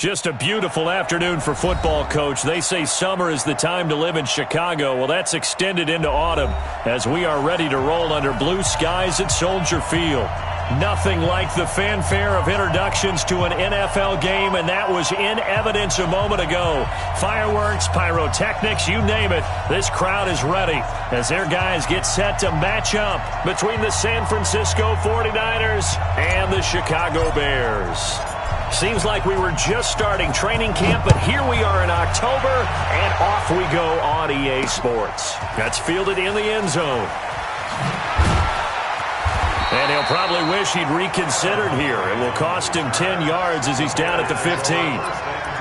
Just a beautiful afternoon for football, Coach. They say summer is the time to live in Chicago. Well, that's extended into autumn as we are ready to roll under blue skies at Soldier Field. Nothing like the fanfare of introductions to an NFL game, and that was in evidence a moment ago. Fireworks, pyrotechnics, you name it. This crowd is ready as their guys get set to match up between the San Francisco 49ers and the Chicago Bears. Seems like we were just starting training camp, but here we are in October, and off we go on EA Sports. That's fielded in the end zone. And he'll probably wish he'd reconsidered here. It will cost him 10 yards as he's down at the 15.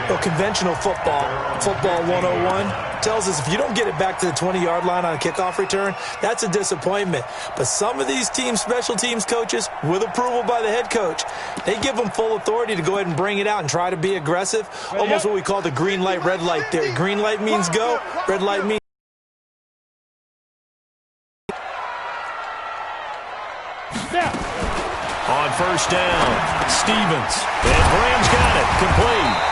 Well, conventional football 101, tells us if you don't get it back to the 20-yard line on a kickoff return, that's a disappointment. But some of these teams, special teams coaches, with approval by the head coach, they give them full authority to go ahead and bring it out and try to be aggressive. Almost what we call the green light, red light theory. Green light means go, red light means on first down, Stevens. And Graham's got it. Complete.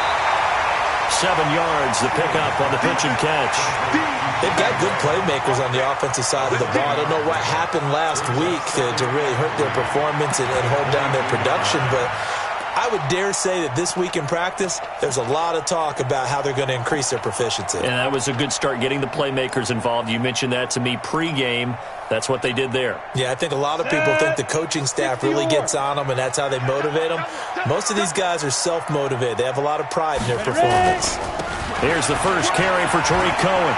7 yards, the pickup on the pitch and catch. They've got good playmakers on the offensive side of the ball. I don't know what happened last week to really hurt their performance and hold down their production, but I would dare say that this week in practice, there's a lot of talk about how they're going to increase their proficiency. And that was a good start, getting the playmakers involved. You mentioned that to me pregame. That's what they did there. Yeah, I think a lot of people think the coaching staff really gets on them, and that's how they motivate them. Most of these guys are self-motivated. They have a lot of pride in their performance. Here's the first carry for Tariq Cohen.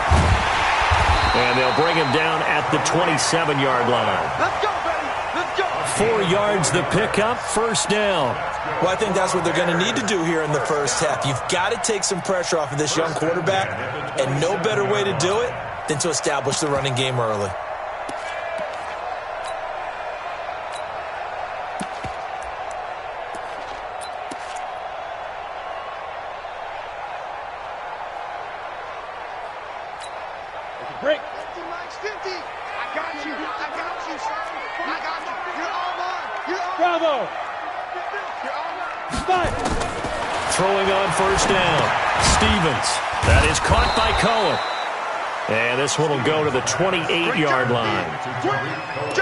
And they'll bring him down at the 27-yard line. Let's go, baby. Let's go. 4 yards the pickup, first down. Well, I think that's what they're going to need to do here in the first half. You've got to take some pressure off of this young quarterback, and no better way to do it than to establish the running game early. Break. 50. I got you. I got you, son. I got you. You're all mine. You're all Bravo. You're all mine. Five. Throwing on first down. Stevens. That is caught by Cohen. And this one will go to the 28-yard line.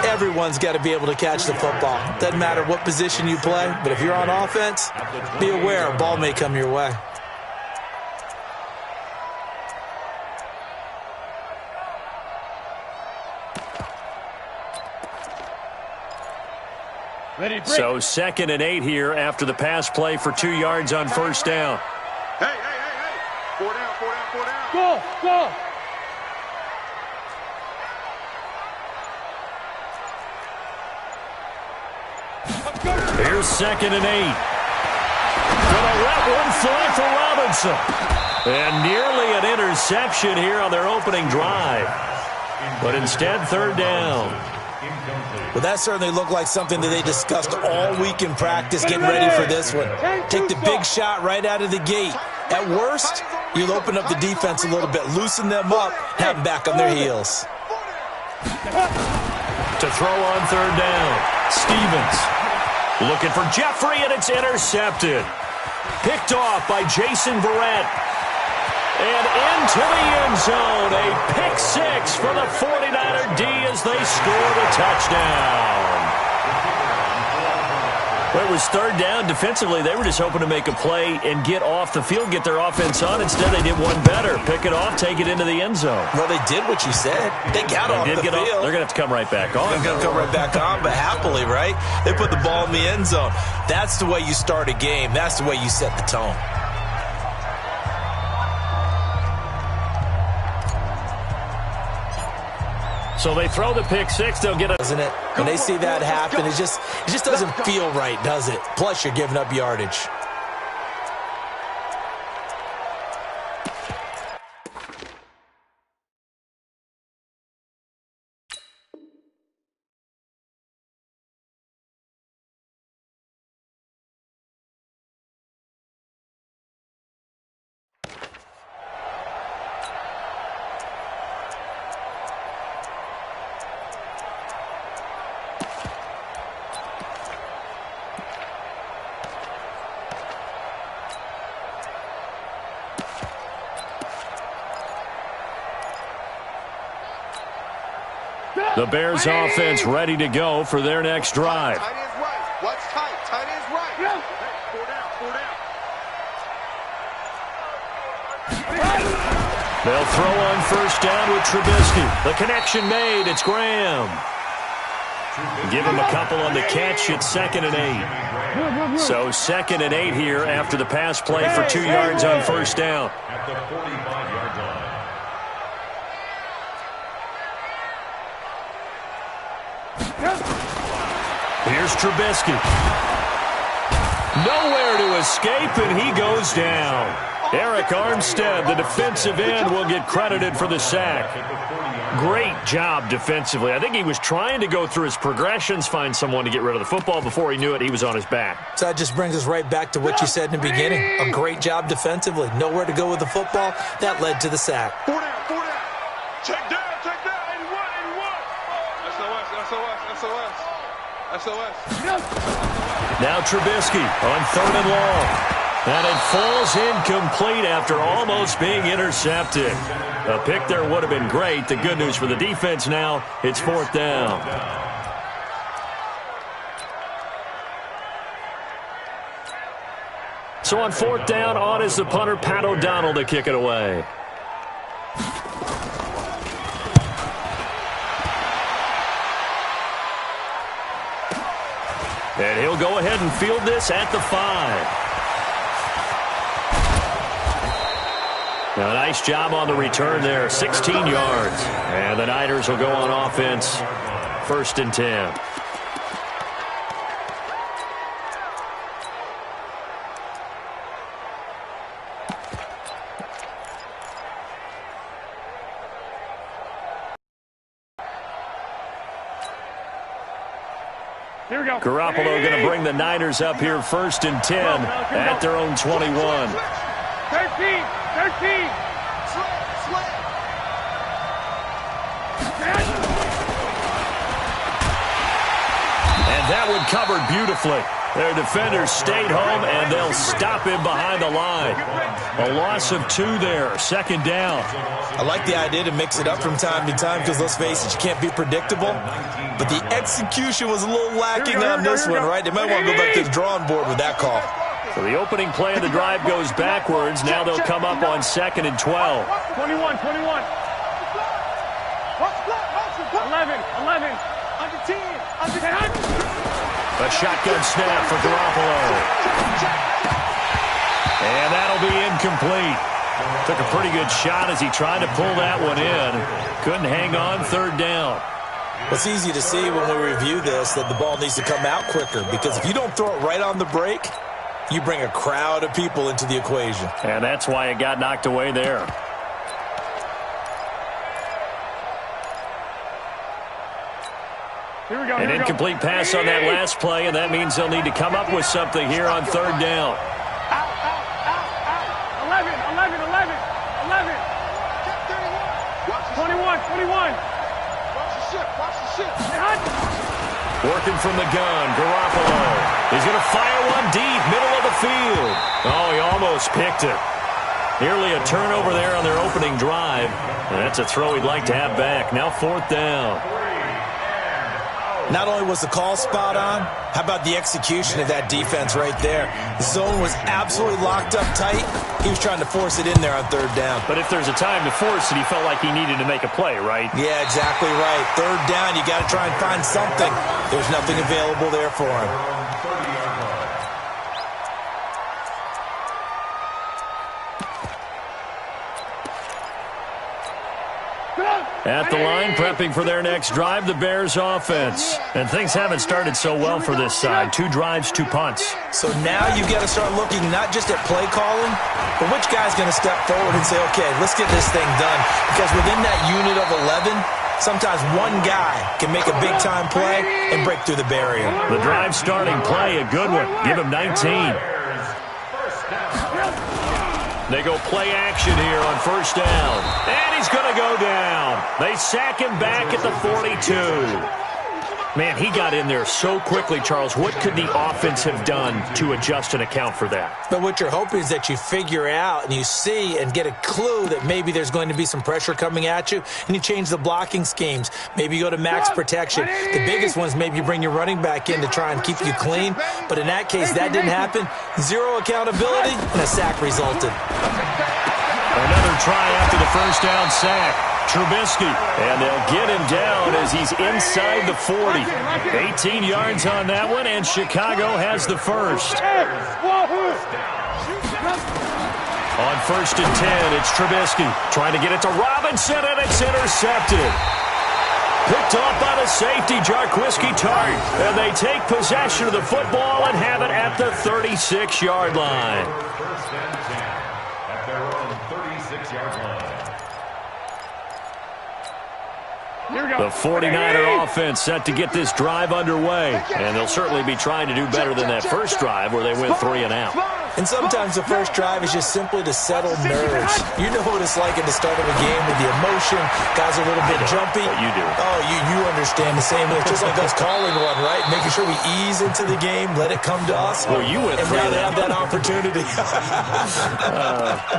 Everyone's got to be able to catch the football. Doesn't matter what position you play, but if you're on offense, be aware a ball may come your way. So 2nd and 8 here after the pass play for 2 yards on first down. Hey. 4 down. Go. Here's 2nd and 8. Gonna let one fly for Robinson. And nearly an interception here on their opening drive. But instead, 3rd down. Well, that certainly looked like something that they discussed all week in practice, getting ready for this one. Take the big shot right out of the gate. At worst, you'll open up the defense a little bit, loosen them up, have them back on their heels. To throw on 3rd down, Stevens. Looking for Jeffrey, and it's intercepted. Picked off by Jason Verrett. And into the end zone, a pick 6 for the 49er D as they score the touchdown. Well, it was 3rd down. Defensively, they were just hoping to make a play and get off the field, get their offense on. Instead, they did one better. Pick it off, take it into the end zone. Well, they did what you said. They got off the field. They're going to have to come right back on. They're going to come right back on, but happily, right? They put the ball in the end zone. That's the way you start a game. That's the way you set the tone. So they throw the pick 6. They'll get it. Doesn't it? When they see that happen, it just doesn't feel right, does it? Plus, you're giving up yardage. The Bears offense ready to go for their next drive. Tight end's right. What's tight? Tight end's right. Yeah. Hey, 4 down, 4 down. They'll throw on first down with Trubisky. The connection made. It's Graham. Give him a couple on the catch. It's 2nd and 8. So 2nd and 8 here after the pass play for 2 yards on first down. At the 45-yard line. Here's Trubisky. Nowhere to escape, and he goes down. Eric Armstead, the defensive end, will get credited for the sack. Great job defensively. I think he was trying to go through his progressions, find someone to get rid of the football. Before he knew it, he was on his back. So that just brings us right back to what you said in the beginning. A great job defensively. Nowhere to go with the football. That led to the sack. 4 down, 4 down. Check down, 81, 81. SOS. Now Trubisky on 3rd and long. And it falls incomplete after almost being intercepted. A pick there would have been great. The good news for the defense now, it's 4th down. So on 4th down, on is the punter, Pat O'Donnell, to kick it away. And he'll go ahead and field this at the 5. Now, nice job on the return there, 16 yards. And the Niners will go on offense, 1st and 10. Here we go. Garoppolo going to bring the Niners up here, 1st and 10 at their own 21. 13. Slant. And that one covered beautifully. Their defenders stayed home, and they'll stop him behind the line. A loss of 2 there, 2nd down. I like the idea to mix it up from time to time because, let's face it, you can't be predictable. But the execution was a little lacking on this one, right? They might want to go back to the drawing board with that call. So the opening play of the drive goes backwards. Now they'll come up on 2nd and 12. 21. 11. Under 10. Under 10. A shotgun snap for Garoppolo. And that'll be incomplete. Took a pretty good shot as he tried to pull that one in. Couldn't hang on, 3rd down. It's easy to see when we review this that the ball needs to come out quicker because if you don't throw it right on the break, you bring a crowd of people into the equation. And that's why it got knocked away there. Here we go. An incomplete pass on that last play, and that means they'll need to come up with something here on 3rd down. Out. 11. 21. Watch the ship. Working from the gun, Garoppolo. He's going to fire one deep, middle of the field. Oh, he almost picked it. Nearly a turnover there on their opening drive. And that's a throw he'd like to have back. Now 4th down. Not only was the call spot on, how about the execution of that defense right there? The zone was absolutely locked up tight. He was trying to force it in there on 3rd down. But if there's a time to force it, he felt like he needed to make a play, right? Yeah, exactly right. 3rd down, you got to try and find something. There's nothing available there for him. At the line, prepping for their next drive, the Bears offense. And things haven't started so well for this side. 2 drives, 2 punts. So now you've got to start looking not just at play calling, but which guy's going to step forward and say, okay, let's get this thing done. Because within that unit of 11, sometimes one guy can make a big-time play and break through the barrier. The drive starting play, a good one. Give him 19. They go play action here on 1st down. And he's going to go down. They sack him back at the 42. Man, he got in there so quickly, Charles. What could the offense have done to adjust and account for that? But what you're hoping is that you figure out and you see and get a clue that maybe there's going to be some pressure coming at you, and you change the blocking schemes. Maybe you go to max protection. The biggest one is maybe you bring your running back in to try and keep you clean. But in that case, that didn't happen. Zero accountability, and a sack resulted. Another try after the first down sack. Trubisky, and they'll get him down as he's inside the 40. 18 yards on that one, and Chicago has the first. On 1st and 10, it's Trubisky trying to get it to Robinson, and it's intercepted. Picked off by the safety, Jarquiski Tart, and they take possession of the football and have it at the 36-yard line. First and 10 at their own 36-yard line. The 49er offense set to get this drive underway, and they'll certainly be trying to do better than that first drive where they went 3 and out. And sometimes the first drive is just simply to settle nerves. You know what it's like at the start of a game with the emotion. Guys are a little bit jumpy. You do. Oh, you understand the same way. It's just like us calling one, right? Making sure we ease into the game, let it come to us. Well, you went and 3 now and they out. have that opportunity.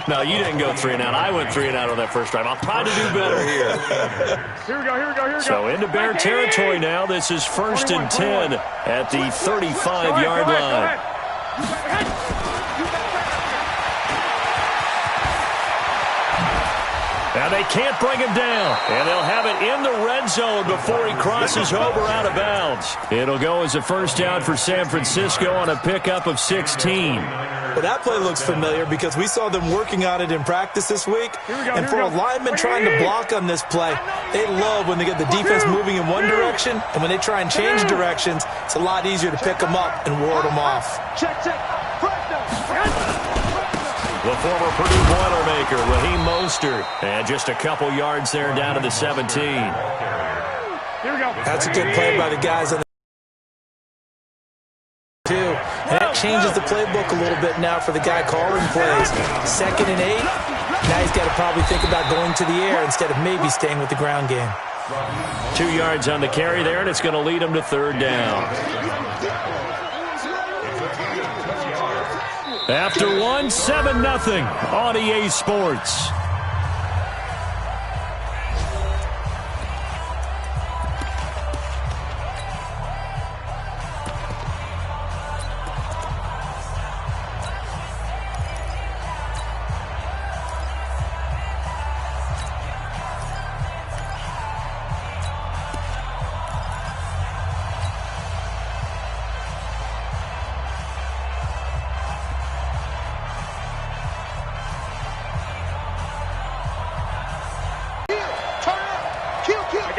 No, you didn't go 3 and out. I went 3 and out on that first drive. I'll try to do better here. Here we go. So into Bear territory now. This is 1st and 10 at the 35-yard line. Now they can't bring him down, and they'll have it in the red zone before he crosses over out of bounds. It'll go as a first down for San Francisco on a pickup of 16. Well, that play looks familiar because we saw them working on it in practice this week. And for a lineman trying to block on this play, they love when they get the defense moving in one direction, and when they try and change directions, it's a lot easier to pick them up and ward them off. Check. The former Purdue Boilermaker, Raheem Mostert, and just a couple yards there down to the 17. Here we go. That's a good play by the guys on the too. And that changes the playbook a little bit now for the guy calling plays. 2nd and 8. Now he's got to probably think about going to the air instead of maybe staying with the ground game. 2 yards on the carry there, and it's going to lead him to 3rd down. After 1, 7-0 on EA Sports.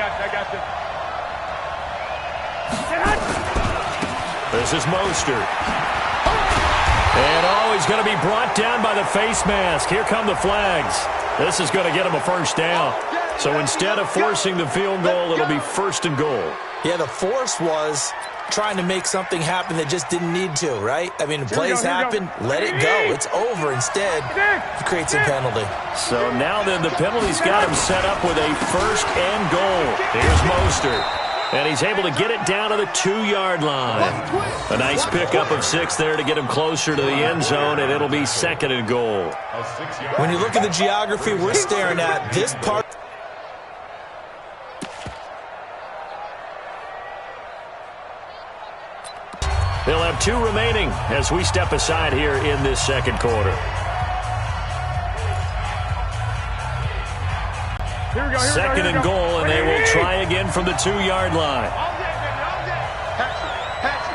I got you. This is Mostert. And he's going to be brought down by the face mask. Here come the flags. This is going to get him a first down. So instead of forcing the field goal, it'll be 1st and goal. Yeah, the force was trying to make something happen that just didn't need to, right? I mean, plays happen, let it go. It's over. Instead, he creates a penalty. So now then, the penalty's got him set up with a 1st and goal. Here's Mostert. And he's able to get it down to the 2-yard line. A nice pickup of 6 there to get him closer to the end zone, and it'll be 2nd and goal. When you look at the geography we're staring at, this part... They'll have 2 remaining as we step aside here in this 2nd quarter. Here we go. 2nd and goal, and they will try again from the 2-yard line. Pass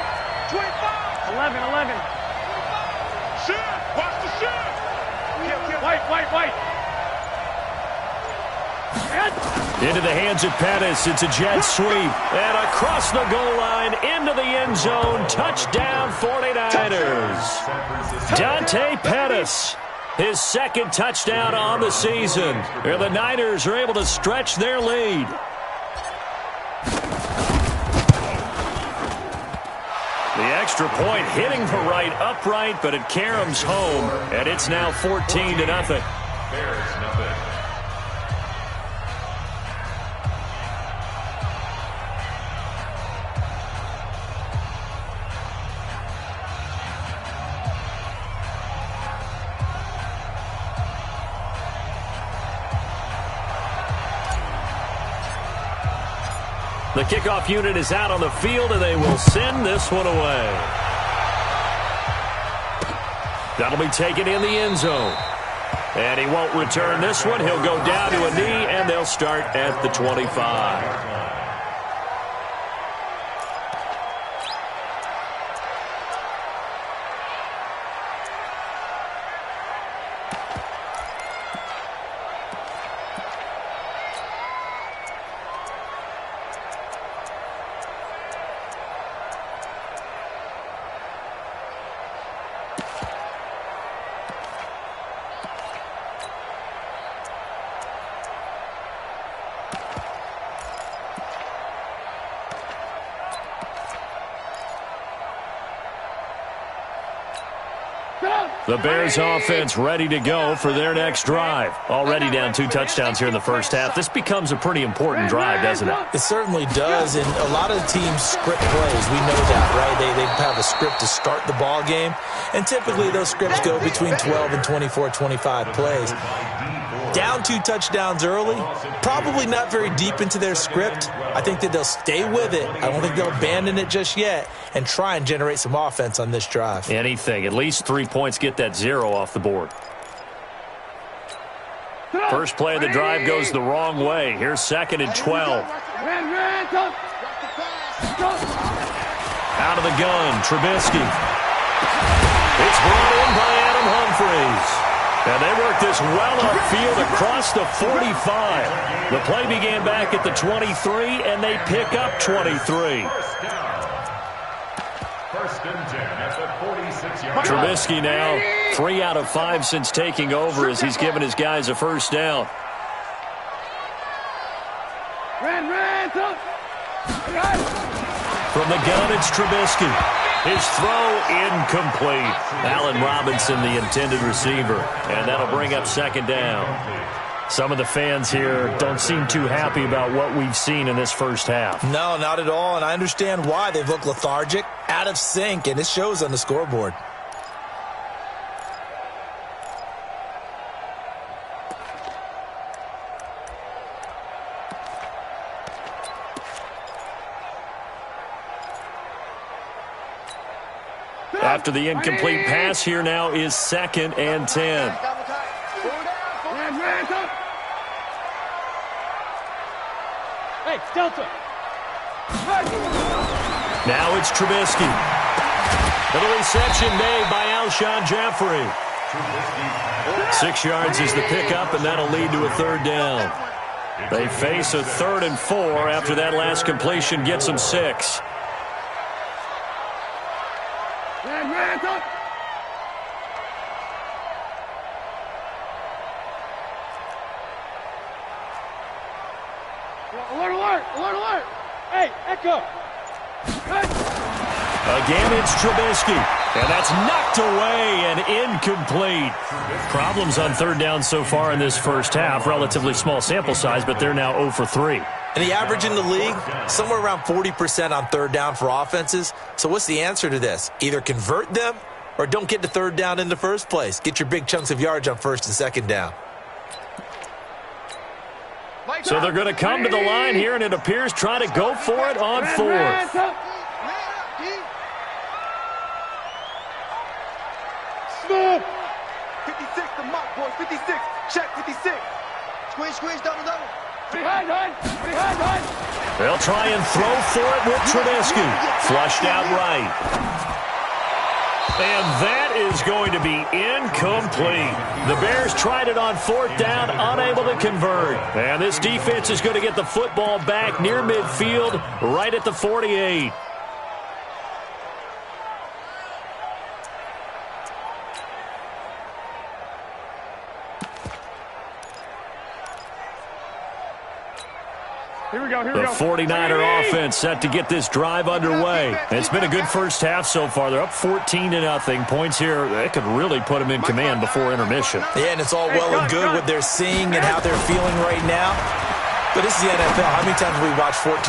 it. 25. 11. Shoot. Watch the shoot. White. Into the hands of Pettis. It's a jet sweep. And across the goal line, into the end zone. Touchdown, 49ers. Dante Pettis. His 2nd touchdown on the season. And the Niners are able to stretch their lead. The extra point hitting the right upright, but it caroms home. And it's now 14-0. Bears nothing. The kickoff unit is out on the field, and they will send this one away. That'll be taken in the end zone. And he won't return this one. He'll go down to a knee, and they'll start at the 25. The Bears offense ready to go for their next drive. Already down 2 touchdowns here in the first half. This becomes a pretty important drive, doesn't it? It certainly does, and a lot of the teams script plays. We know that, right? They have a script to start the ball game, and typically those scripts go between 12 and 24, 25 plays. Down 2 touchdowns early, probably not very deep into their script. I think that they'll stay with it. I don't think they'll abandon it just yet and try and generate some offense on this drive. Anything. At least 3 points, get that 0 off the board. First play of the drive goes the wrong way. Here's 2nd and 12. Out of the gun, Trubisky. It's brought in by Adam Humphries. And they work this well upfield across the 45. The play began back at the 23, and they pick up 23. First and 10 at the 46-yard line. Trubisky now 3 out of 5 since taking over as he's given his guys a first down. From the gun, it's Trubisky. His throw incomplete. Allen Robinson, the intended receiver. And that'll bring up 2nd down. Some of the fans here don't seem too happy about what we've seen in this first half. No, not at all, and I understand why. They've looked lethargic, out of sync, and it shows on the scoreboard. After the incomplete pass, here now is 2nd and 10. Hey, Delta. Now it's Trubisky. The reception made by Alshon Jeffrey. 6 yards is the pickup, and that'll lead to a 3rd down. They face a 3rd and 4 after that last completion gets them 6. Alert! Hey, Echo! Again, it's Trubisky. And that's knocked away and incomplete. Problems on 3rd down so far in this first half. Relatively small sample size, but they're now 0 for 3. And the average in the league, somewhere around 40% on 3rd down for offenses. So what's the answer to this? Either convert them or don't get to 3rd down in the first place. Get your big chunks of yards on 1st and 2nd down. So they're going to come to the line here, and it appears try to go for it on 4th. Smooth. 56, the mock boys. 56. Check 56. Squeeze, double. They'll try and throw for it with Trubisky. Flushed out right. And that is going to be incomplete. The Bears tried it on 4th down, unable to convert. And this defense is going to get the football back near midfield, right at the 48. Here we go. The 49er offense set to get this drive underway. And it's been a good first half so far. They're up 14-0. Points here, that could really put them in command before intermission. Yeah, and it's all well and good what they're seeing and how they're feeling right now. But this is the NFL. How many times have we watched 14-0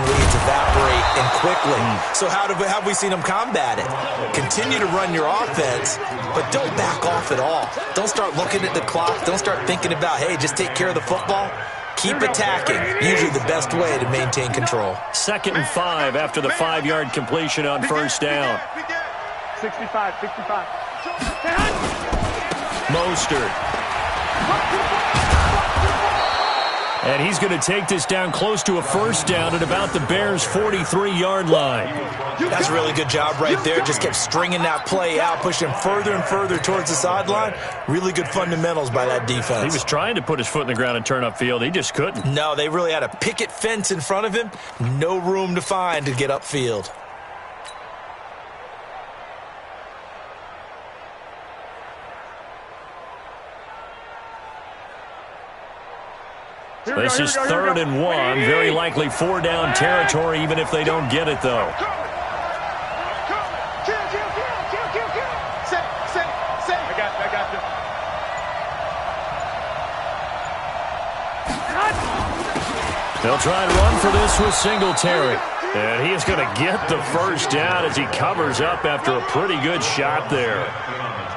leads evaporate and quickly? So how have we seen them combat it? Continue to run your offense, but don't back off at all. Don't start looking at the clock. Don't start thinking about, hey, just take care of the football. Keep attacking. Usually the best way to maintain control. 2nd and 5 after the 5-yard completion on first down. 65. Mostert. And he's going to take this down close to a first down at about the Bears' 43-yard line. That's a really good job right there. Just kept stringing that play out, pushing him further and further towards the sideline. Really good fundamentals by that defense. He was trying to put his foot in the ground and turn upfield. He just couldn't. No, they really had a picket fence in front of him. No room to find to get upfield. This is 3rd and 1. Very likely 4-down territory, even if they don't get it, though. They'll try and run for this with Singletary. And he is going to get the first down as he covers up after a pretty good shot there.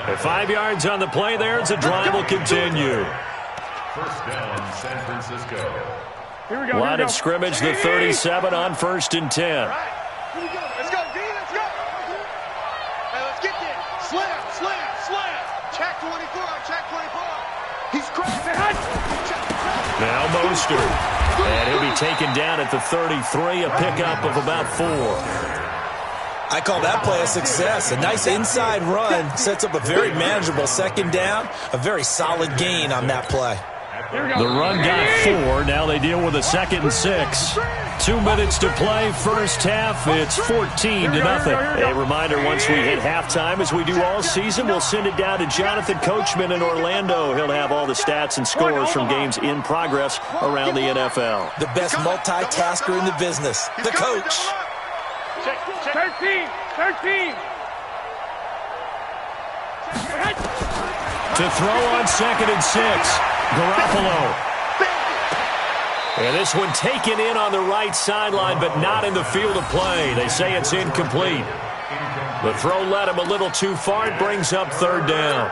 At 5 yards on the play there, as the drive will continue. First down, San Francisco. Line of scrimmage, the 37 on 1st and 10. Let's go, D, let's go. Hey, let's get there. Slam. Check 24, check 24. He's crazy. Now Mostert. And he'll be taken down at the 33, a pickup of about 4. I call that play a success. A nice inside run sets up a very manageable 2nd down. A very solid gain on that play. The run got 4. Now they deal with a 2nd and 6. 2 minutes to play. First half, it's 14-0. A reminder, once we hit halftime, as we do all season, we'll send it down to Jonathan Coachman in Orlando. He'll have all the stats and scores from games in progress around the NFL. The best multitasker in the business, the coach. 13. To throw on 2nd and 6. Garoppolo. And this one taken in on the right sideline, but not in the field of play. They say it's incomplete. The throw led him a little too far. It brings up 3rd down.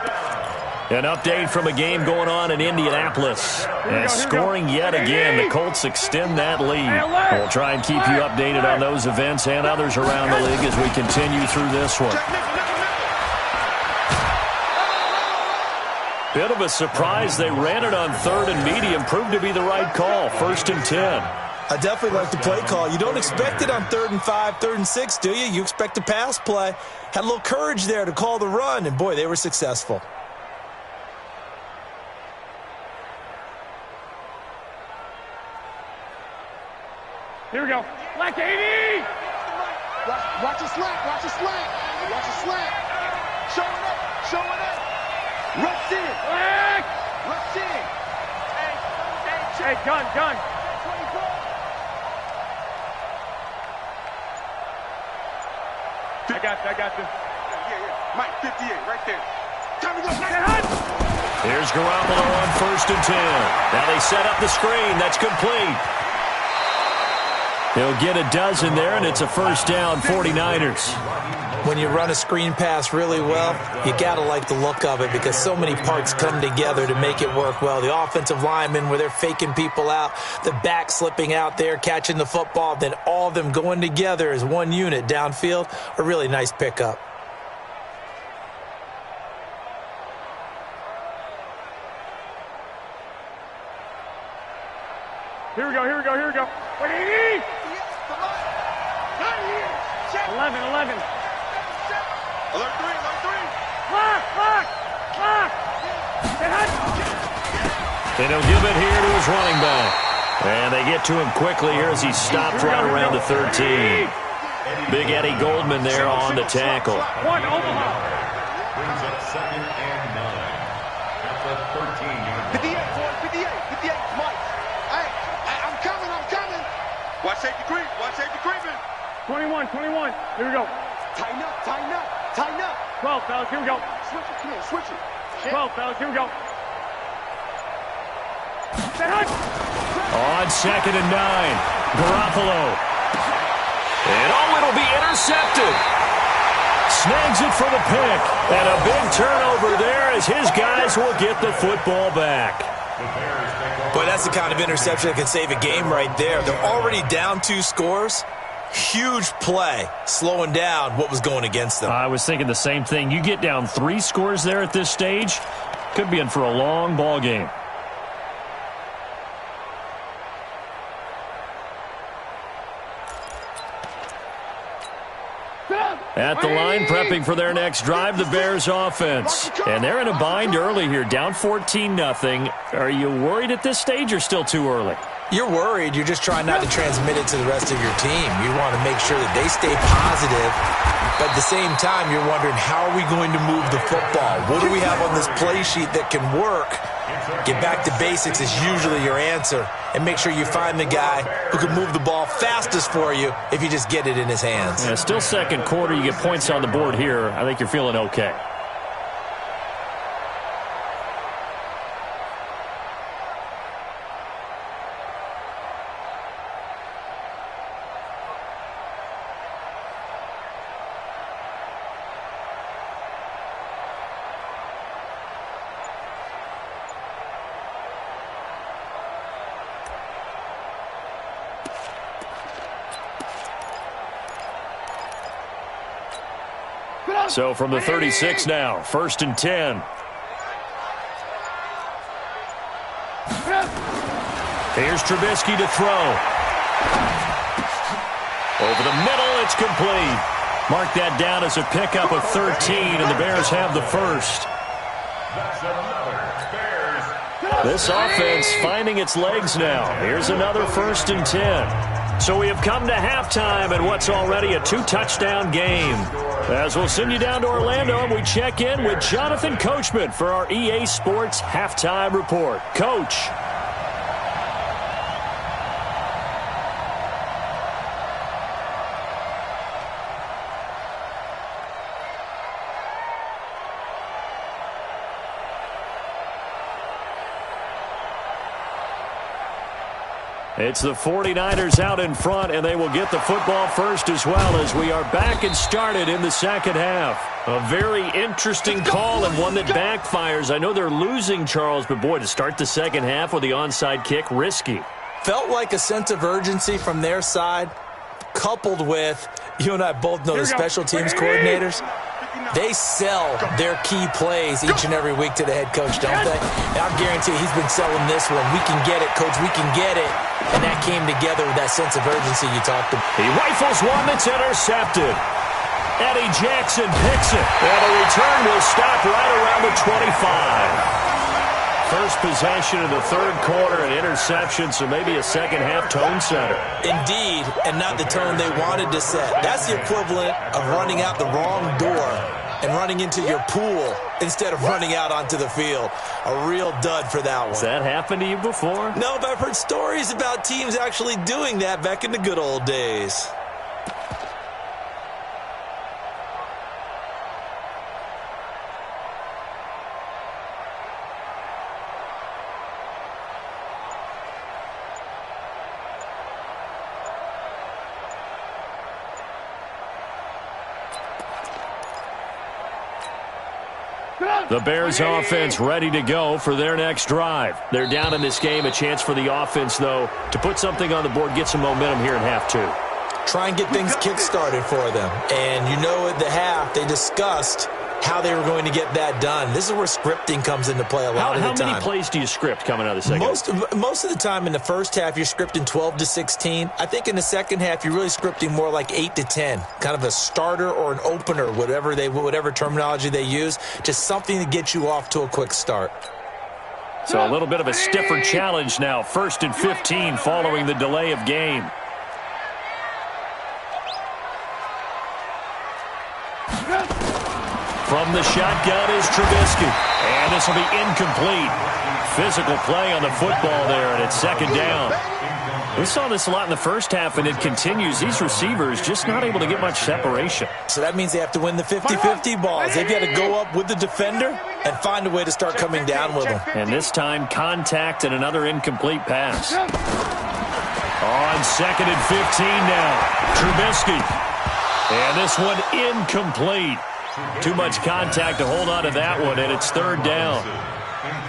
An update from a game going on in Indianapolis. And scoring yet again, the Colts extend that lead. We'll try and keep you updated on those events and others around the league as we continue through this one. Bit of a surprise. They ran it on 3rd and medium. Proved to be the right call. 1st and 10. I definitely like the play call. You don't expect it on 3rd and 5, 3rd and 6, do you? You expect a pass play. Had a little courage there to call the run, and boy, they were successful. Here we go. Black 80! Watch it slack. Show it up. Rush in. Black! Rush in. Hey, gun. I got this. Yeah. Mike, 58, right there. Time to go. Here's Garoppolo on 1st and 10. Now they set up the screen. That's complete. He'll get a dozen there, and it's a first down, 49ers. When you run a screen pass really well, you got to like the look of it because so many parts come together to make it work well. The offensive linemen, where they're faking people out, the back slipping out there, catching the football, then all of them going together as one unit downfield, a really nice pickup. Here we go. 180! 11. Alert 3. Lock! And he'll give it here to his running back. And they get to him quickly here as he stopped right around the 13. Big Eddie Goldman there on the tackle. One, Omaha. Brings up 2nd and 9. At the 13. 58, Mike. Hey, I'm coming. Watch safety creeping. 21. Here we go. Tighten up. 12, fellas. Here we go. Switch it. 12, fellas. Here we go. On 2nd and 9. Garoppolo. And it'll be intercepted. Snags it for the pick. And a big turnover there as his guys will get the football back. Boy, that's the kind of interception that can save a game right there. They're already down 2 scores. Huge play, slowing down what was going against them. I was thinking the same thing. You get down 3 scores there at this stage, could be in for a long ball game. At the line, prepping for their next drive, the Bears offense. And they're in a bind early here, down 14-0. Are you worried at this stage or still too early? You're worried. You're just trying not to transmit it to the rest of your team. You want to make sure that they stay positive. But at the same time, you're wondering, how are we going to move the football? What do we have on this play sheet that can work? Get back to basics is usually your answer. And make sure you find the guy who can move the ball fastest for you if you just get it in his hands. Yeah, still second quarter. You get points on the board here. I think you're feeling okay. So from the 36 now, 1st and 10. Here's Trubisky to throw. Over the middle, it's complete. Mark that down as a pickup of 13, and the Bears have the first. This offense finding its legs now. Here's another 1st and 10. So we have come to halftime in what's already a 2-touchdown game. As we'll send you down to Orlando, and we check in with Jonathan Coachman for our EA Sports Halftime Report. Coach. It's the 49ers out in front, and they will get the football first as well as we are back and started in the second half. A very interesting call and one that backfires. I know they're losing, Charles, but boy, to start the second half with the onside kick, risky. Felt like a sense of urgency from their side, coupled with, you and I both know the special teams coordinators. They sell their key plays each and every week to the head coach, don't they? And I guarantee you he's been selling this one. We can get it, coach. We can get it. And that came together with that sense of urgency you talked about. He rifles one that's intercepted. Eddie Jackson picks it. And the return will stop right around the 25. First possession of the third quarter, an interception, so maybe a second-half tone setter. Indeed, and not the tone they wanted to set. That's the equivalent of running out the wrong door and running into your pool instead of running out onto the field. A real dud for that one. Has that happened to you before? No, but I've heard stories about teams actually doing that back in the good old days. The Bears offense ready to go for their next drive. They're down in this game. A chance for the offense, though, to put something on the board, get some momentum here in half 2. Try and get things kick-started for them. And you know at the half, they discussed how they were going to get that done. This is where scripting comes into play a lot of the time. How many plays do you script coming out of the second? Most of the time in the first half, you're scripting 12 to 16. I think in the second half, you're really scripting more like 8 to 10. Kind of a starter or an opener, whatever terminology they use. Just something to get you off to a quick start. So a little bit of a stiffer challenge now. 1st and 15 following the delay of game. From the shotgun is Trubisky. And this will be incomplete. Physical play on the football there, and it's second down. We saw this a lot in the first half, and it continues. These receivers just not able to get much separation. So that means they have to win the 50-50 balls. They've got to go up with the defender and find a way to start coming down with them. And this time, contact and another incomplete pass. On 2nd and 15 now. Trubisky. And this one incomplete. Too much contact to hold on to that one, and it's 3rd down.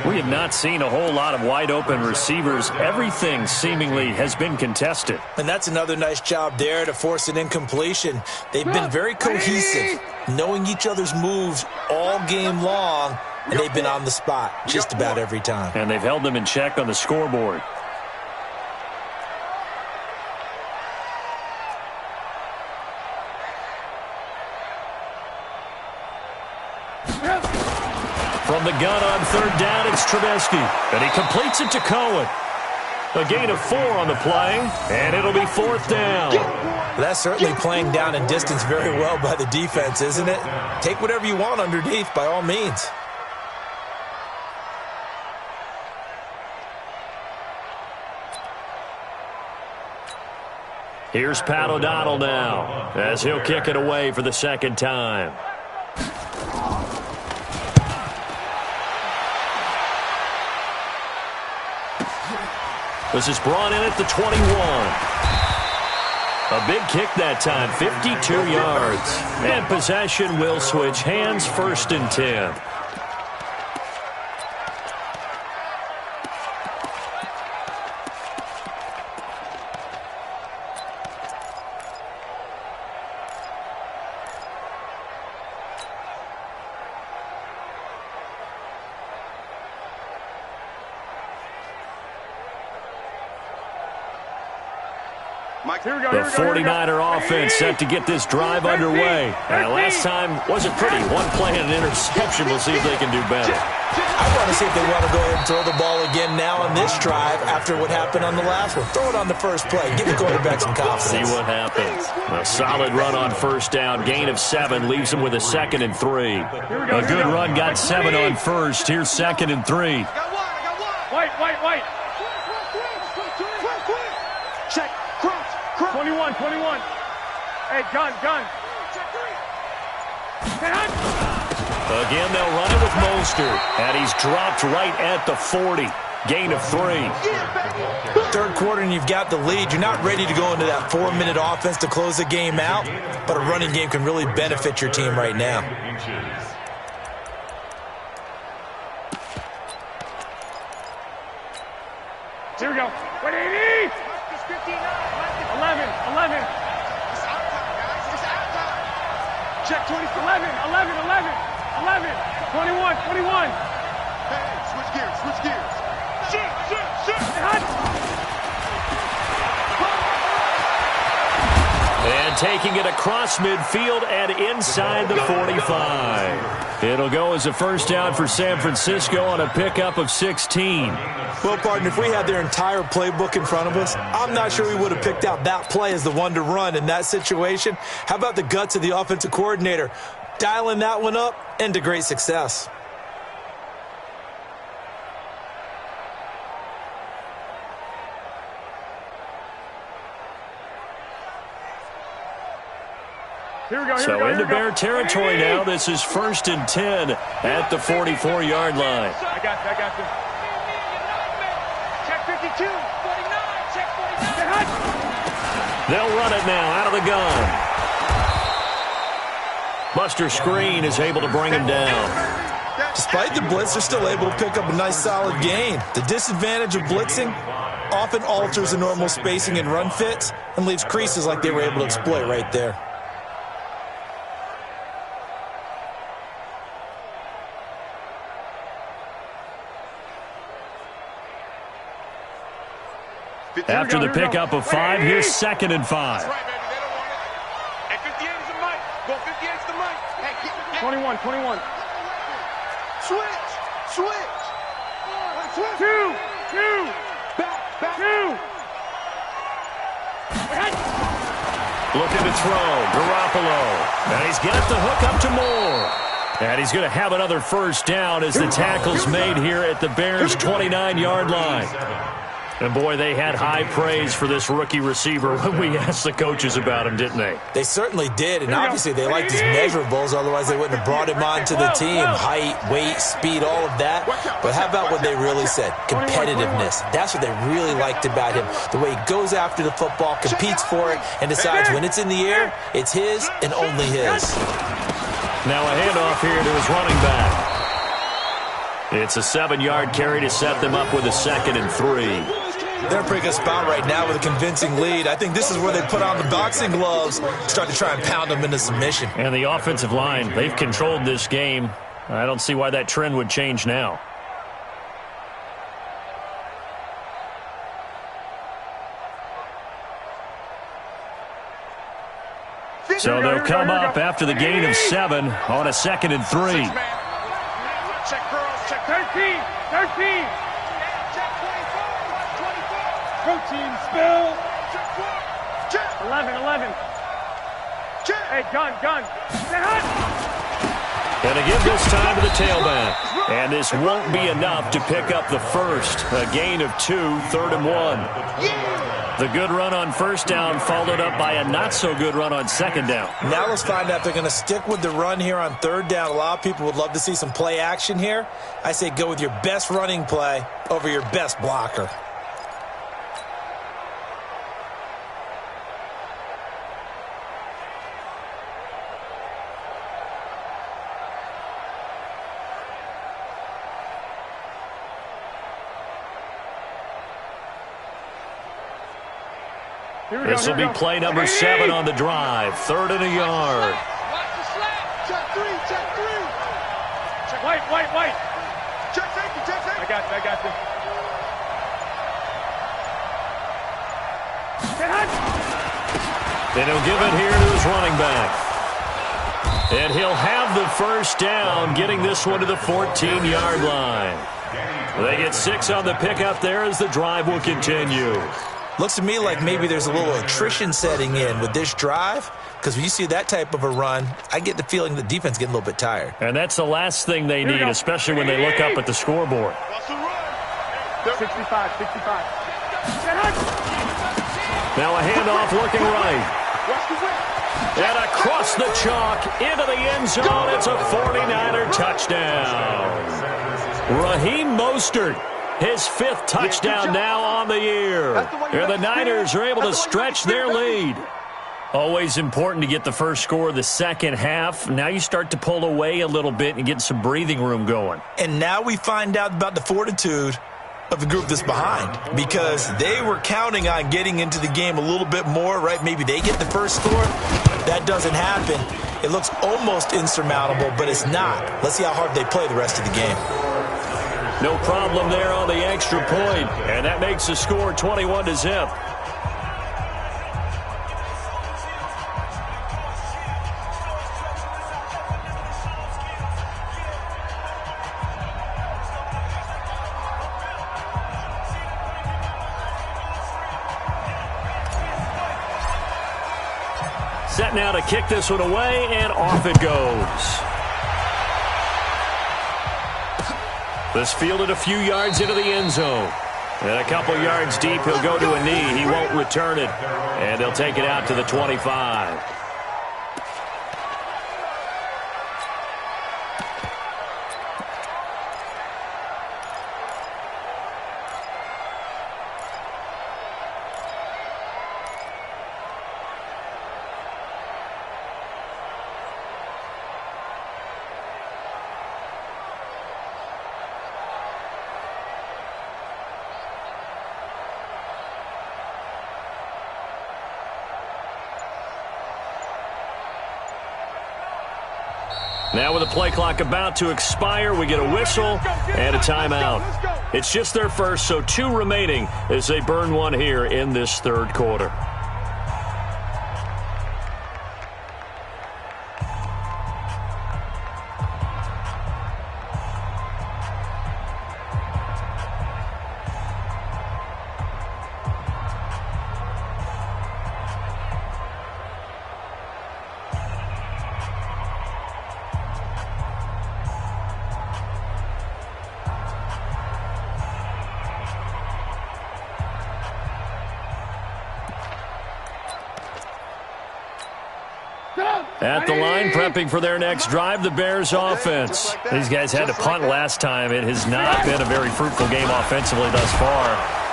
We have not seen a whole lot of wide-open receivers. Everything seemingly has been contested. And that's another nice job there to force an incompletion. They've been very cohesive, knowing each other's moves all game long, and they've been on the spot just about every time. And they've held them in check on the scoreboard. From the gun on third down, it's Trubisky. And he completes it to Cohen. A gain of 4 on the play, and it'll be fourth down. That's certainly playing down and distance very well by the defense, isn't it? Take whatever you want underneath, by all means. Here's Pat O'Donnell now, as he'll kick it away for the second time. This is brought in at the 21. A big kick that time, 52 yards. And possession will switch hands, 1st and 10. The 49er offense set to get this drive underway. Last time wasn't pretty. One play and an interception. We'll see if they can do better. I want to see if they want to go ahead and throw the ball again now on this drive after what happened on the last one. Throw it on the first play. Give the quarterback some confidence. See what happens. A solid run on first down. Gain of 7 leaves him with a 2nd and 3. A good run got 7 on first. Here's 2nd and 3. White. Check. Cross. 21. Hey, gun. Again, they'll run it with Mostert. And he's dropped right at the 40. Gain of 3. Third quarter and you've got the lead. You're not ready to go into that 4-minute offense to close the game out, but a running game can really benefit your team right now. Here we go. 180. 11. It's our time, guys. It's our time. Check 24. 11. 21. Hey, switch gears. Shoot. And taking it across midfield and inside the 45. It'll go as a first down for San Francisco on a pickup of 16. Well, partner, if we had their entire playbook in front of us, I'm not sure we would have picked out that play as the one to run in that situation. How about the guts of the offensive coordinator? Dialing that one up and to great success. So into Bear territory now. This is 1st and 10 at the 44-yard line. I got you. Check 52. 49. Check 49. They'll run it now out of the gun. Buster Screen is able to bring him down. Despite the blitz, they're still able to pick up a nice solid gain. The disadvantage of blitzing often alters the normal spacing and run fits and leaves creases like they were able to exploit right there. After the pickup of 5, here's 2nd and 5. That's right, baby. They don't want it. Hey, 58 is the mic. Go 58 is the mic. Hey, 21. Switch. Two. Back. Looking to throw. Garoppolo. And he's got the hook up to Moore. And he's going to have another first down as the tackle's made here at the Bears' 29-yard line. And, boy, they had high praise for this rookie receiver when we asked the coaches about him, didn't they? They certainly did, and obviously they liked his measurables. Otherwise, they wouldn't have brought him onto the team. Height, weight, speed, all of that. But how about what they really said? Competitiveness. That's what they really liked about him. The way he goes after the football, competes for it, and decides when it's in the air, it's his and only his. Now a handoff here to his running back. It's a 7-yard carry to set them up with a 2nd and 3. They're in a pretty good spot right now with a convincing lead. I think this is where they put on the boxing gloves, start to try and pound them into submission. And the offensive line, they've controlled this game. I don't see why that trend would change now. So they'll come up after the gain of 7 on a 2nd and 3. Check girls, check 13, 13. Check 24, 24. Protein spill. Check 11, 11. check. Hey, gun. Stay hot. And to give this time to the tailback. And this won't be enough to pick up the first. A gain of 2, 3rd and 1. The good run on 1st down followed up by a not-so-good run on 2nd down. Now let's find out if they're going to stick with the run here on 3rd down. A lot of people would love to see some play action here. I say go with your best running play over your best blocker. This will be play number 7 on the drive. 3rd and a yard. Watch the slap. Check 3, check 3. Check White. Check safety, check safety. I got you. Stay hot. And he'll give it here to his running back. And he'll have the 1st down, getting this one to the 14-yard line. They get 6 on the pickup there as the drive will continue. Looks to me like maybe there's a little attrition setting in with this drive, because when you see that type of a run, I get the feeling the defense getting a little bit tired. And that's the last thing they need, especially when they look up at the scoreboard. 65. Now a handoff working right. And across the chalk into the end zone. It's a 49er touchdown. Raheem Mostert, his 5th touchdown now on the year. And the Niners are able to stretch their lead. Always important to get the first score of the second half. Now you start to pull away a little bit and get some breathing room going. And now we find out about the fortitude of the group that's behind, because they were counting on getting into the game a little bit more, right? Maybe they get the first score. That doesn't happen. It looks almost insurmountable, but it's not. Let's see how hard they play the rest of the game. No problem there on the extra point, and that makes the score 21-0. Set now to kick this one away, and off it goes. This fielded a few yards into the end zone. And a couple yards deep, he'll go to a knee. He won't return it. And they'll take it out to the 25. Now with the play clock about to expire, we get a whistle and a timeout. It's just their first, so 2 remaining as they burn one here in this 3rd quarter. At the line, prepping for their next drive, the Bears offense. These guys had to punt last time. It has not been a very fruitful game offensively thus far.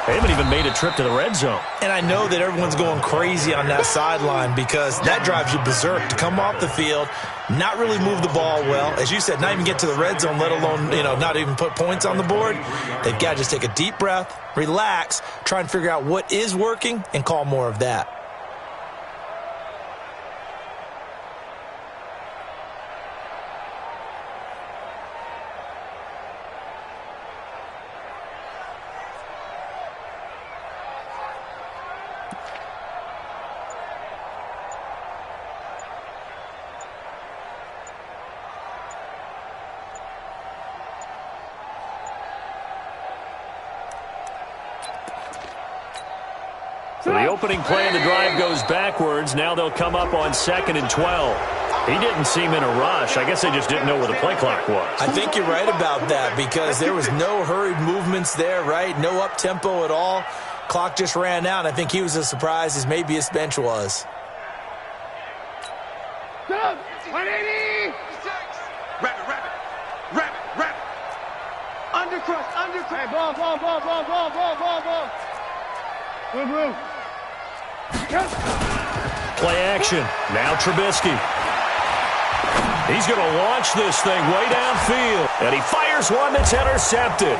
They haven't even made a trip to the red zone. And I know that everyone's going crazy on that sideline because that drives you berserk to come off the field, not really move the ball well. As you said, not even get to the red zone, let alone, not even put points on the board. They've got to just take a deep breath, relax, try and figure out what is working, and call more of that. So the opening play of the drive goes backwards. Now they'll come up on 2nd and 12. He didn't seem in a rush. I guess they just didn't know where the play clock was. I think you're right about that because there was no hurried movements there, right? No up-tempo at all. Clock just ran out. I think he was as surprised as maybe his bench was. 180! Rabbit. Undercrush. Hey, ball. Blue. Play action. Now Trubisky. He's going to launch this thing way downfield. And he fires one that's intercepted.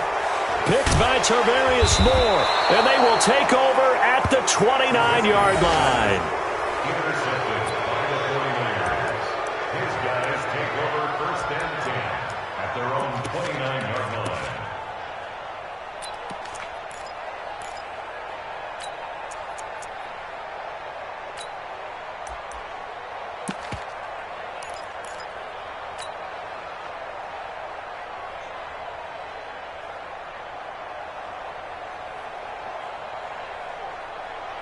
Picked by Tarvarius Moore. And they will take over at the 29-yard line. Intercepted by the 49ers. His guys take over 1st and 10 at their own 29-yard line.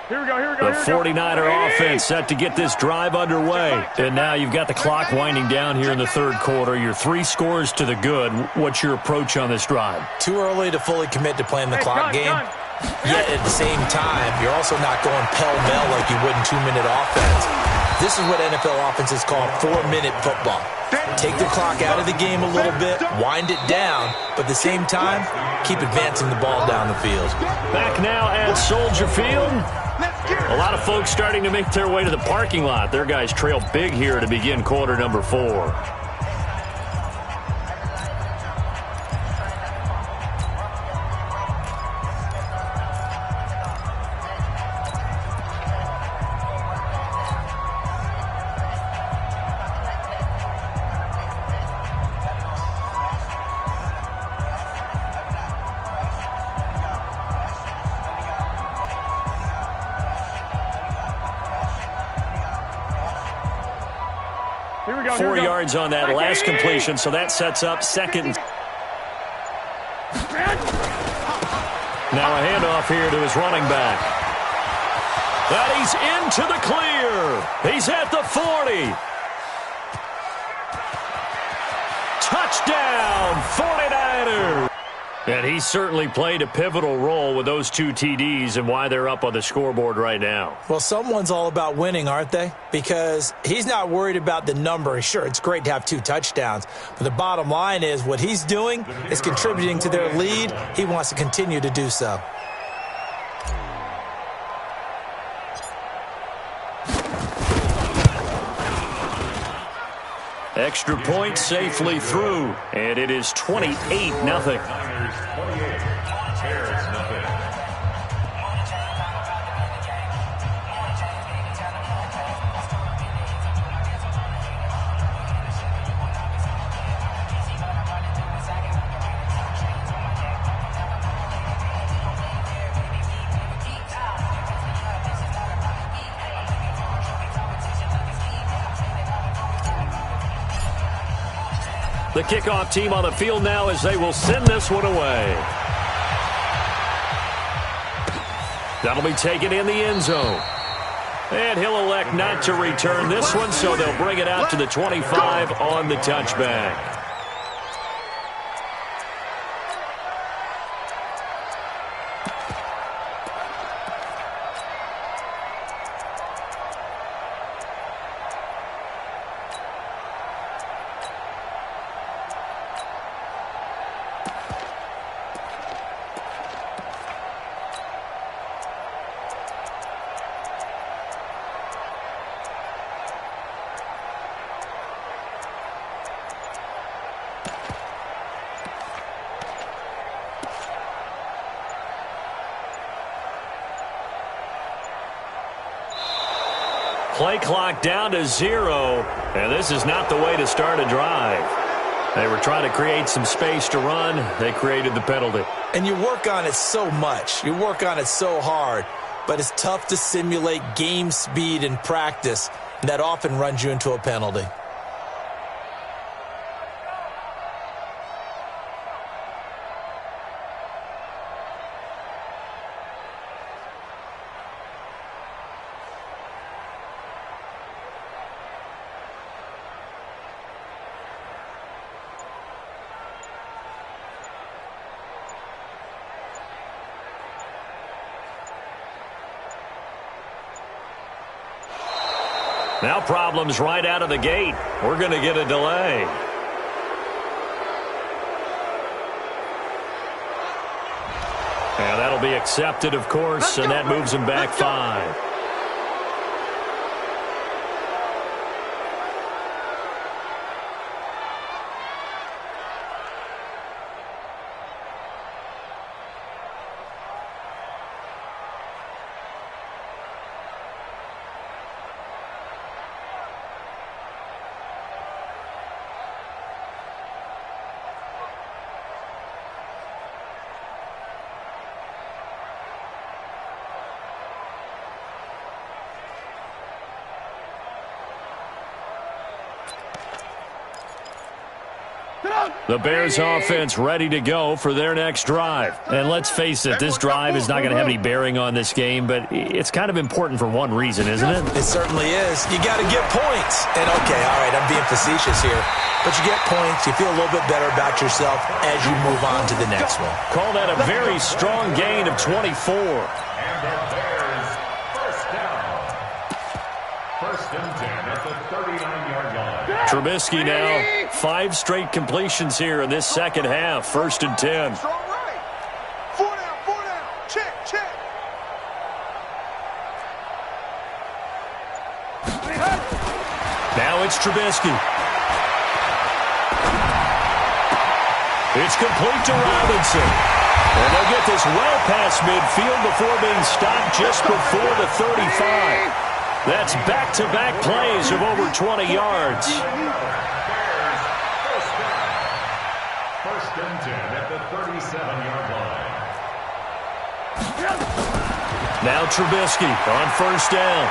Here we go. The 49er offense set to get this drive underway. And now you've got the clock winding down here in the third quarter. You're 3 scores to the good. What's your approach on this drive? Too early to fully commit to playing the clock game. Yet at the same time, you're also not going pell-mell like you would in 2-minute offense. This is what NFL offenses call 4-minute football. Take the clock out of the game a little bit, wind it down, but at the same time, keep advancing the ball down the field. Back now at Soldier Field. A lot of folks starting to make their way to the parking lot. Their guys trail big here to begin quarter number 4. Here we go. 4 yards on that last completion, so that sets up 2nd. Now a handoff here to his running back. And he's into the clear. He's at the 40. Touchdown, 49ers. And he certainly played a pivotal role with those 2 TDs and why they're up on the scoreboard right now. Well, someone's all about winning, aren't they? Because he's not worried about the number. Sure, it's great to have 2 touchdowns. But the bottom line is what he's doing is contributing to their lead. He wants to continue to do so. Extra point safely through, and it is 28-0. Niners 28, Bears nothing. The kickoff team on the field now as they will send this one away. That'll be taken in the end zone. And he'll elect not to return this one, so they'll bring it out to the 25 on the touchback. Play clock down to 0, and this is not the way to start a drive. They were trying to create some space to run. They created the penalty. And you work on it so much. You work on it so hard. But it's tough to simulate game speed in practice, and that often runs you into a penalty. Now problems right out of the gate. We're going to get a delay. And that'll be accepted, of course, and that moves him back 5. The Bears offense ready to go for their next drive. And let's face it, this drive is not going to have any bearing on this game, but it's kind of important for one reason, isn't it? It certainly is. You got to get points. And, okay, all right, I'm being facetious here. But you get points, you feel a little bit better about yourself as you move on to the next one. Call that a very strong gain of 24. And the Bears first down. First and 10 at the 39-yard line. Trubisky now, 5 straight completions here in this second half. First and 10. Strong right. 4 down. Check, check. Now it's Trubisky. It's complete to Robinson. And they'll get this well past midfield before being stopped just before the 35. That's back-to-back plays of over 20 yards. Bears first down. First and 10 at the 37-yard line. Now Trubisky on first down.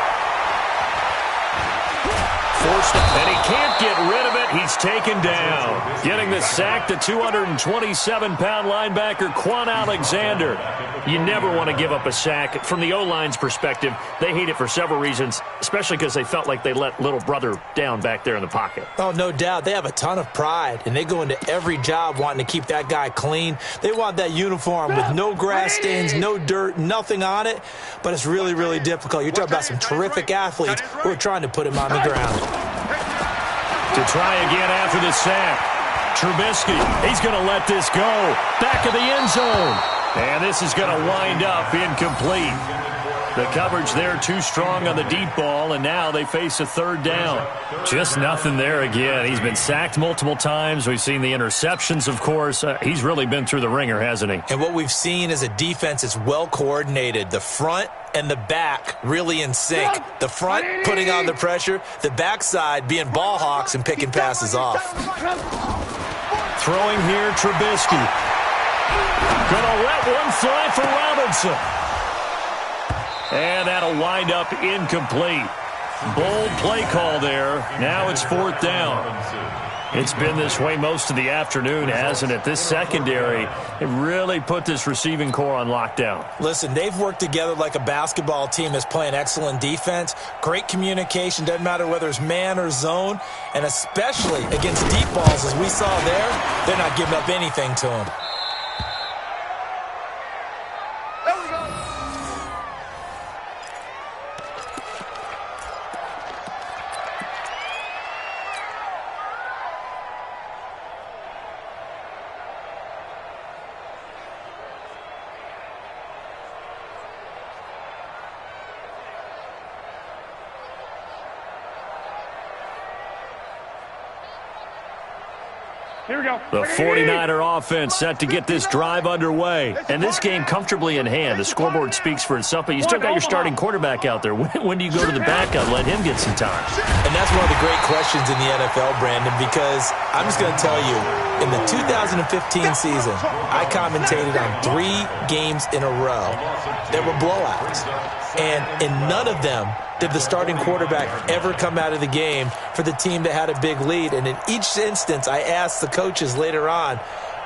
Forced, and he can't get rid of it. He's taken down. Getting the sack, the 227-pound linebacker, Quan Alexander. You never want to give up a sack. From the O-line's perspective, they hate it for several reasons, especially because they felt like they let little brother down back there in the pocket. Oh, no doubt. They have a ton of pride, and they go into every job wanting to keep that guy clean. They want that uniform with no grass stains, no dirt, nothing on it, but it's really, really difficult. You're talking about some terrific athletes who are trying to put him on the ground. To try again after the sack. Trubisky, he's going to let this go. Back of the end zone. And this is going to wind up incomplete. The coverage there too strong on the deep ball, and now they face a third down. Just nothing there again. He's been sacked multiple times. We've seen the interceptions, of course. He's really been through the ringer, hasn't he? And what we've seen is a defense that's well coordinated. The front and the back really in sync. The front putting on the pressure, the backside being ball hawks and picking passes off. Throwing here, Trubisky. Gonna let one fly for Robinson. And that'll wind up incomplete. Bold play call there. Now it's fourth down. It's been this way most of the afternoon, hasn't it? This secondary, it really put this receiving core on lockdown. Listen, they've worked together like a basketball team that's playing excellent defense. Great communication, doesn't matter whether it's man or zone. And especially against deep balls, as we saw there, they're not giving up anything to them. Here we go. The 49er offense set to get this drive underway. And this game comfortably in hand. The scoreboard speaks for itself, but you still got your starting quarterback out there. When do you go to the backup? Let him get some time. And that's one of the great questions in the NFL, Brandon, because I'm just going to tell you, in the 2015 season, I commentated on 3 games in a row. There were blowouts. And in none of them did the starting quarterback ever come out of the game for the team that had a big lead. And in each instance, I asked the coaches later on,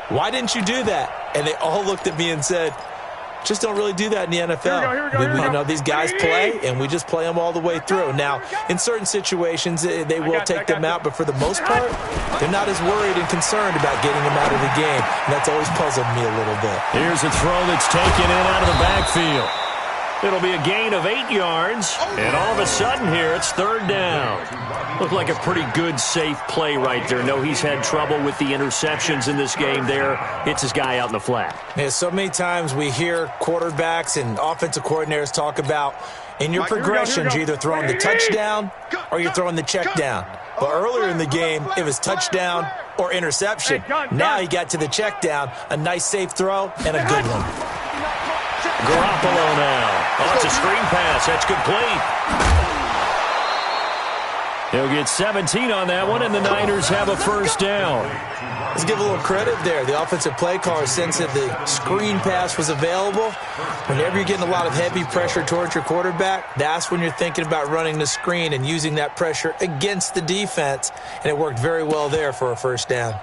why didn't you do that? And they all looked at me and said, just don't really do that in the NFL. Here we go. You know, these guys play, and we just play them all the way through. Now, in certain situations, they will take them out, but for the most part, they're not as worried and concerned about getting them out of the game. And that's always puzzled me a little bit. Here's a throw that's taken in out of the backfield. It'll be a gain of 8 yards, and all of a sudden here, it's 3rd down. Looked like a pretty good, safe play right there. No, he's had trouble with the interceptions in this game there. Hits his guy out in the flat. Yeah, so many times we hear quarterbacks and offensive coordinators talk about, in your progressions, you're either throwing the touchdown or you're throwing the check down. But earlier in the game, it was touchdown or interception. Now he got to the check down, a nice, safe throw, and a good one. Garoppolo now. Oh, it's a screen pass. That's complete. He'll get 17 on that one, and the Niners have a 1st down. Let's give a little credit there. The offensive play caller sensed that the screen pass was available. Whenever you're getting a lot of heavy pressure towards your quarterback, that's when you're thinking about running the screen and using that pressure against the defense, and it worked very well there for a 1st down.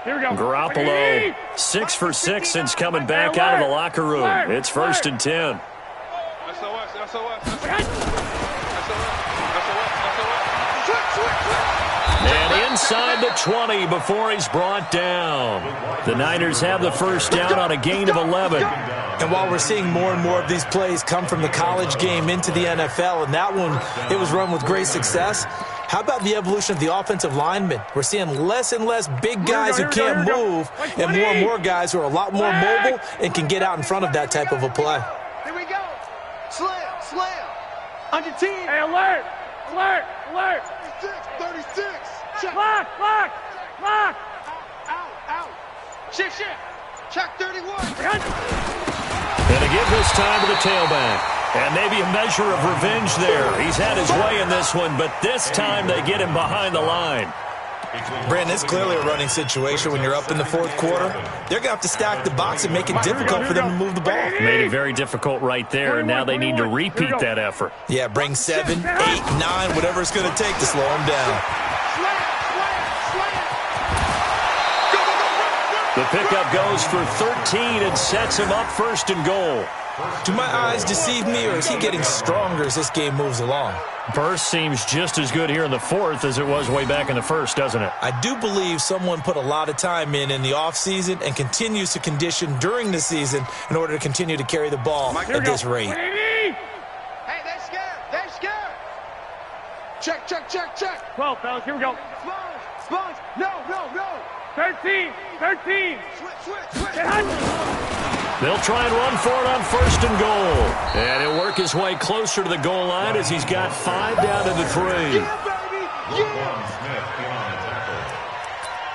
Here we go. Garoppolo, 6 for 6 since coming back out of the locker room. It's 1st and 10. And inside the 20 before he's brought down. The Niners have the 1st down on a gain of 11. And while we're seeing more and more of these plays come from the college game into the NFL, and that one, it was run with great success, how about the evolution of the offensive linemen? We're seeing less and less big guys who can't move and more guys who are a lot more mobile and can get out in front of that type of a play. Here we go. Slam. On your team. Hey, alert. 36. Check. Lock. Out. Shift. Check 31. And to give this time to the tailback. And maybe a measure of revenge there. He's had his way in this one, but this time they get him behind the line. Brandon, it's clearly a running situation when you're up in the 4th quarter. They're going to have to stack the box and make it difficult for them to move the ball. Made it very difficult right there, and now they need to repeat that effort. Yeah, bring 7, 8, 9, whatever it's going to take to slow them down. The pickup goes for 13 and sets him up 1st and goal. Do my eyes deceive me, or is he getting stronger as this game moves along? Burst seems just as good here in the 4th as it was way back in the 1st, doesn't it? I do believe someone put a lot of time in the offseason and continues to condition during the season in order to continue to carry the ball at this rate. Hey, they're scared. Check. 12, fellas. Here we go. Sponge. No. 13. Switch. They'll try and run for it on 1st and goal. And he'll work his way closer to the goal line as he's got 5 down to the 3. Yeah, baby. Laquan Smith in on the tackle.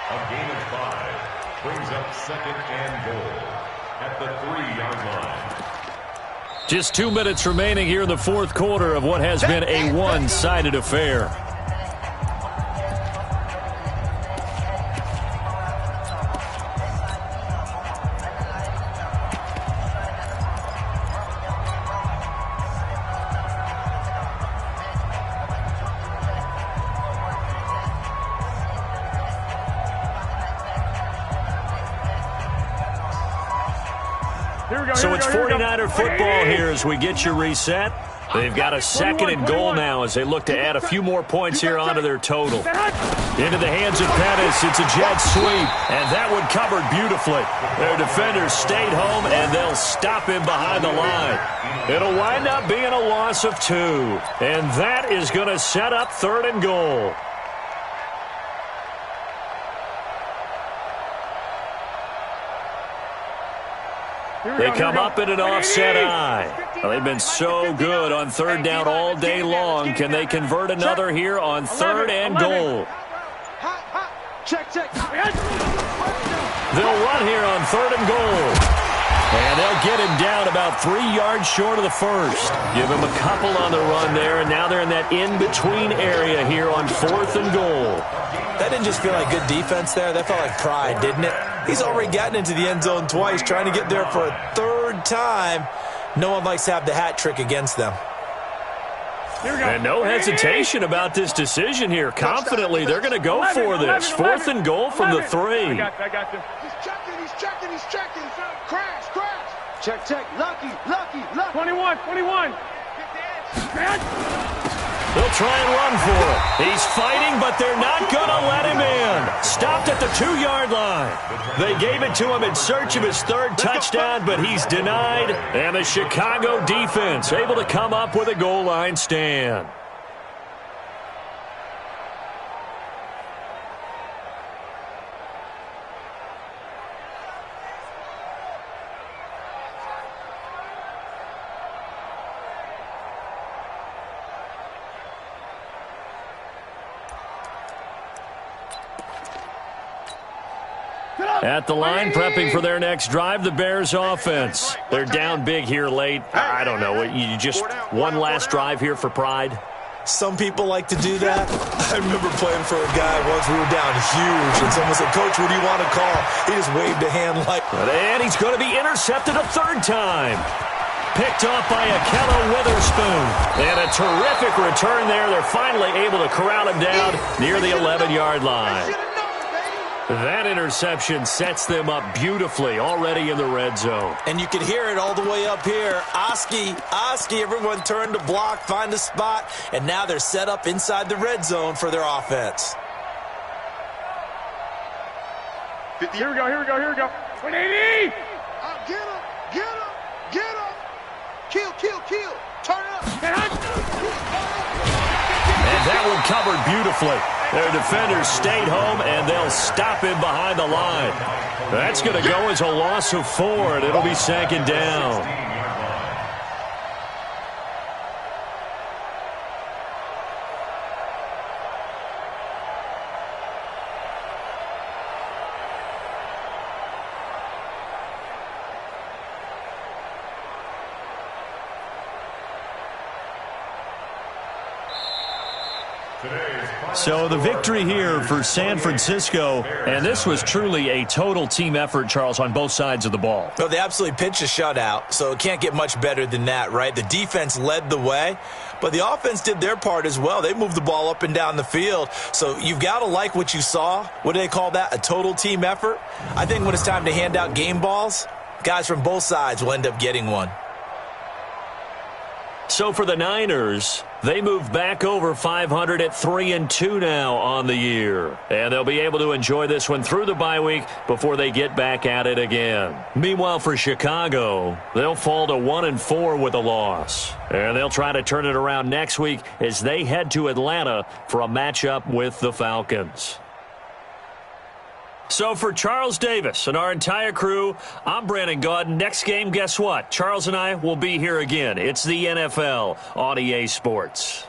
A gain of 5 brings up 2nd and goal at the 3-yard line. Just 2 minutes remaining here in the 4th quarter of what has been a one-sided affair. So it's 49er football here as we get you reset. They've got a 2nd and goal now as they look to add a few more points here onto their total. Into the hands of Pettis. It's a jet sweep, and that one covered beautifully. Their defenders stayed home, and they'll stop him behind the line. It'll wind up being a loss of 2, and that is going to set up 3rd and goal. They come up in an offset eye. Well, they've been so good on 3rd down all day long. Can they convert another here on 3rd and goal? Check. They'll run here on 3rd and goal. And they'll get him down about 3 yards short of the first. Give him a couple on the run there, and now they're in that in-between area here on 4th and goal. That didn't just feel like good defense there. That felt like pride, didn't it? He's already gotten into the end zone twice, trying to get there for a 3rd time. No one likes to have the hat trick against them. And no hesitation about this decision here. Confidently, they're going to go for this. 4th and goal from the 3. I got you. He's checking. Crash. Check. Lucky. 21. They'll try and run for it. He's fighting, but they're not going to let him in. Stopped at the 2-yard line. They gave it to him in search of his 3rd touchdown, but he's denied. And the Chicago defense able to come up with a goal line stand. At the line, prepping for their next drive, the Bears offense. They're down big here late. I don't know. You just one last drive here for pride? Some people like to do that. I remember playing for a guy once. We were down huge, and someone said, "Coach, what do you want to call?" He just waved a hand like... And he's going to be intercepted a 3rd time. Picked off by Akello Witherspoon. And a terrific return there. They're finally able to corral him down near the 11-yard line. That interception sets them up beautifully already in the red zone. And you can hear it all the way up here. Oski, everyone turned to block, find a spot, and now they're set up inside the red zone for their offense. Here we go. 180! Get him! Kill! Turn up! And that one covered beautifully. Their defenders stayed home, and they'll stop him behind the line. That's going to go as a loss of 4, and it'll be 2nd down. So the victory here for San Francisco, and this was truly a total team effort, Charles, on both sides of the ball. Well, they absolutely pitched a shutout, so it can't get much better than that, right? The defense led the way, but the offense did their part as well. They moved the ball up and down the field, so you've got to like what you saw. What do they call that? A total team effort? I think when it's time to hand out game balls, guys from both sides will end up getting one. So for the Niners, they move back over 500 at 3-2 now on the year. And they'll be able to enjoy this one through the bye week before they get back at it again. Meanwhile, for Chicago, they'll fall to 1-4 with a loss. And they'll try to turn it around next week as they head to Atlanta for a matchup with the Falcons. So for Charles Davis and our entire crew, I'm Brandon Gaudin. Next game, guess what? Charles and I will be here again. It's the NFL on EA Sports.